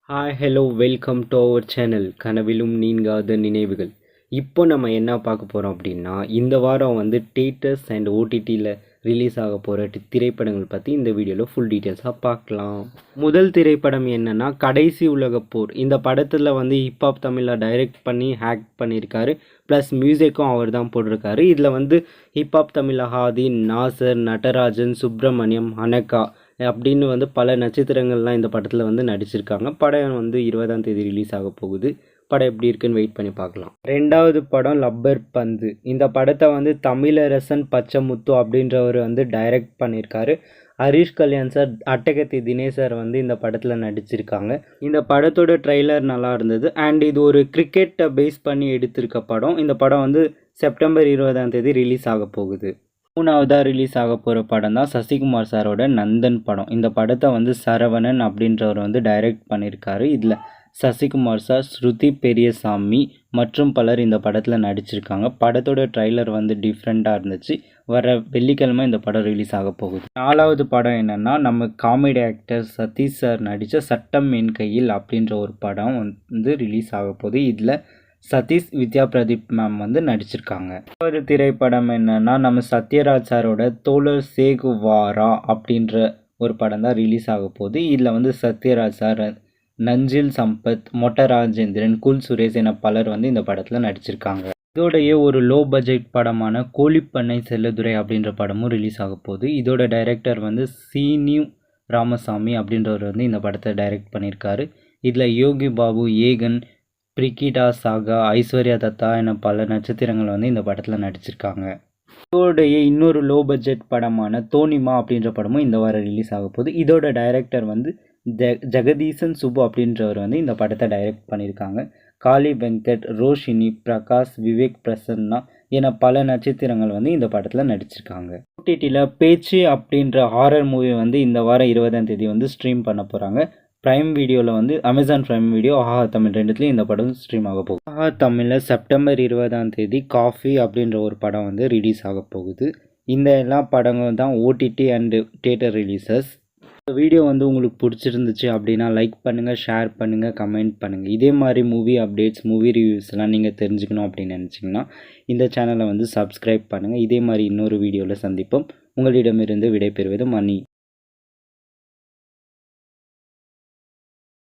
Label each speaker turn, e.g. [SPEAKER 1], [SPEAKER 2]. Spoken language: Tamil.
[SPEAKER 1] Hi hello welcome to our channel கனவிலும் நீங்காத நினைவுகள். இப்போ நம்ம என்ன பார்க்க போகிறோம் அப்படின்னா, இந்த வாரம் வந்து தியேட்டர்ஸ் அண்ட் ஓடிடியில் ரிலீஸ் ஆக போகிற திரைப்படங்கள் பற்றி இந்த வீடியோவில் ஃபுல் டீட்டெயில்ஸாக பார்க்கலாம். முதல் திரைப்படம் என்னென்னா கடைசி உலகப் போர். இந்த படத்தில் வந்து ஹிப்ஹாப் தமிழில் டைரக்ட் பண்ணி ஆக்ட் பண்ணியிருக்காரு. ப்ளஸ் மியூசிக்கும் அவர் தான் போட்டிருக்காரு. இதில் வந்து ஹிப்ஹாப் தமிழில் ஹாதி, நாசர், நடராஜன், சுப்பிரமணியம், அனகா அப்படின்னு வந்து பல நட்சத்திரங்கள்லாம் இந்த படத்தில் வந்து நடிச்சிருக்காங்க. படம் வந்து 20ஆம் தேதி ரிலீஸ் ஆக போகுது. படம் எப்படி இருக்குன்னு வெயிட் பண்ணி பார்க்கலாம். ரெண்டாவது படம் லப்பர் பந்து. இந்த படத்தை வந்து தமிழரசன் பச்சைமுத்து அப்படின்றவர் வந்து டைரக்ட் பண்ணியிருக்காரு. ஹரிஷ் கல்யாண் சார், அட்டகத்தி தினேஷ் சார் வந்து இந்த படத்தில் நடிச்சிருக்காங்க. இந்த படத்தோட ட்ரெய்லர் நல்லா இருந்தது. அண்ட் இது ஒரு கிரிக்கெட்டை பேஸ் பண்ணி எடுத்திருக்க படம். இந்த படம் வந்து செப்டம்பர் 20ஆம் தேதி ரிலீஸ் ஆக போகுது. மூணாவதாக ரிலீஸ் ஆக போகிற படம் தான் சசிகுமார் சாரோட நந்தன் படம். இந்த படத்தை வந்து சரவணன் அப்படின்றவர் வந்து டைரக்ட் பண்ணியிருக்காரு. இதில் சசிகுமார் சார், ஸ்ருதி பெரியசாமி மற்றும் பலர் இந்த படத்தில் நடிச்சிருக்காங்க. படத்தோட ட்ரைலர் வந்து டிஃப்ரெண்ட்டாக இருந்துச்சு. வர வெள்ளிக்கிழமை இந்த படம் ரிலீஸ் ஆக போகுது. நாலாவது படம் என்னென்னா, நம்ம காமெடி ஆக்டர் சதீஷ் சார் நடித்த சட்டம் என் கையில் அப்படின்ற ஒரு படம் வந்து ரிலீஸ் ஆக போகுது. இதில் சதீஷ், வித்யா பிரதீப் மேம் வந்து நடிச்சிருக்காங்க. ஒரு திரைப்படம் என்னன்னா, நம்ம சத்யராஜ் சாரோட தோழர் சேகுவாரா அப்படின்ற ஒரு படம் தான் ரிலீஸ் ஆக போகுது. இதில் வந்து சத்யராஜ் சார், நஞ்சில் சம்பத், மொட்ட ராஜேந்திரன், குல் சுரேஷ் என பலர் வந்து இந்த படத்தில் நடிச்சிருக்காங்க. இதோடைய ஒரு லோ பட்ஜெட் படமான கோழிப்பண்ணை செல்லதுரை அப்படின்ற படமும் ரிலீஸ் ஆக போகுது. இதோட டைரக்டர் வந்து சீனி ராமசாமி அப்படின்றவர் வந்து இந்த படத்தை டைரக்ட் பண்ணியிருக்காரு. இதில் யோகி பாபு, ஏகன், பிரிகிடா சாகா, ஐஸ்வர்யா தத்தா என பல நட்சத்திரங்கள் வந்து இந்த படத்தில் நடிச்சிருக்காங்க. இதோடைய இன்னொரு லோ பட்ஜெட் படமான தோனிமா அப்படின்ற படமும் இந்த வாரம் ரிலீஸ் ஆக போகுது. இதோட டைரக்டர் வந்து ஜெகதீசன் சுப்பு அப்படின்றவர் வந்து இந்த படத்தை டைரக்ட் பண்ணியிருக்காங்க. காளி வெங்கட், ரோஷினி, பிரகாஷ், விவேக் பிரசன்னா என பல நட்சத்திரங்கள் வந்து இந்த படத்தில் நடிச்சிருக்காங்க. ஓடிடியில் பேச்சு அப்படின்ற ஹாரர் மூவி வந்து இந்த வாரம் 20ஆம் தேதி வந்து ஸ்ட்ரீம் பண்ண போகிறாங்க. ப்ரைம் வீடியோவில் வந்து அமேசான் ப்ரைம் வீடியோ, ஆஹா தமிழ் ரெண்டுத்துலேயும் இந்த படம் ஸ்ட்ரீம் ஆக போகுது. ஆஹா தமிழில் செப்டம்பர் 20ஆம் தேதி காஃபி அப்படின்ற ஒரு படம் வந்து ரிலீஸ் ஆக போகுது. இந்த எல்லா படங்களும் தான் ஓடிடி அண்டு தியேட்டர் ரிலீசஸ். இந்த வீடியோ வந்து உங்களுக்கு பிடிச்சிருந்துச்சு அப்படின்னா லைக் பண்ணுங்கள், ஷேர் பண்ணுங்கள், கமெண்ட் பண்ணுங்கள். இதே மாதிரி மூவி அப்டேட்ஸ், மூவி ரிவ்யூஸ்லாம் நீங்கள் தெரிஞ்சுக்கணும் அப்படின்னு நினச்சிங்கன்னா இந்த சேனலை வந்து சப்ஸ்கிரைப் பண்ணுங்கள். இதே மாதிரி இன்னொரு வீடியோவில் சந்திப்போம். உங்களிடமிருந்து விடைபெறுவது மணி.